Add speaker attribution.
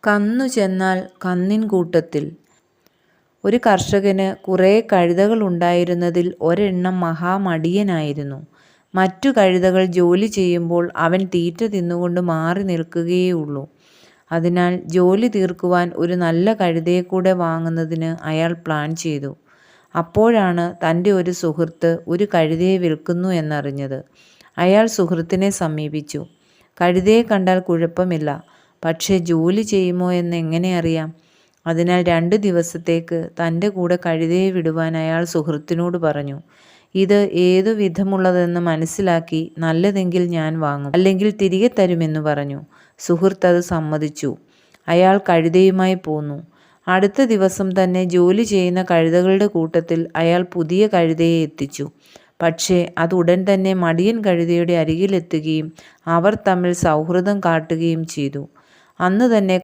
Speaker 1: കന്നു ചെന്നാൽ കന്നിൻ കൂട്ടത്തിൽ. ഒരു കർഷകന് കുറേ കഴുതകൾ ഉണ്ടായിരുന്നതിൽ ഒരെണ്ണം മഹാമടിയനായിരുന്നു. മറ്റു കഴുതകൾ ജോലി ചെയ്യുമ്പോൾ അവൻ തീറ്റ തിന്നുകൊണ്ട് മാറി നിൽക്കുകയേയുള്ളൂ. അതിനാൽ ജോലി തീർക്കുവാൻ ഒരു നല്ല കഴുതയെ കൂടെ വാങ്ങുന്നതിന് അയാൾ പ്ലാൻ ചെയ്തു. അപ്പോഴാണ് തൻ്റെ ഒരു സുഹൃത്ത് ഒരു കഴുതയെ വിൽക്കുന്നു എന്നറിഞ്ഞത്. അയാൾ സുഹൃത്തിനെ സമീപിച്ചു. കഴുതയെ കണ്ടാൽ കുഴപ്പമില്ല, പക്ഷേ ജോലി ചെയ്യുമോ എന്ന് എങ്ങനെ അറിയാം? അതിനാൽ 2 ദിവസത്തേക്ക് തൻ്റെ കൂടെ കഴുതയെ വിടുവാൻ അയാൾ സുഹൃത്തിനോട് പറഞ്ഞു. ഇത് ഏതു വിധമുള്ളതെന്ന് മനസ്സിലാക്കി നല്ലതെങ്കിൽ ഞാൻ വാങ്ങും, അല്ലെങ്കിൽ തിരികെ തരുമെന്ന് പറഞ്ഞു. സുഹൃത്ത് അത് സമ്മതിച്ചു. അയാൾ കഴുതയുമായി പോന്നു. അടുത്ത ദിവസം തന്നെ ജോലി ചെയ്യുന്ന കഴുതകളുടെ കൂട്ടത്തിൽ അയാൾ പുതിയ കഴുതയെ എത്തിച്ചു. പക്ഷേ അത് ഉടൻ തന്നെ മടിയൻ കഴുതയുടെ അരികിലെത്തുകയും അവർ തമ്മിൽ സൗഹൃദം കാട്ടുകയും ചെയ്തു. അന്ന് തന്നെ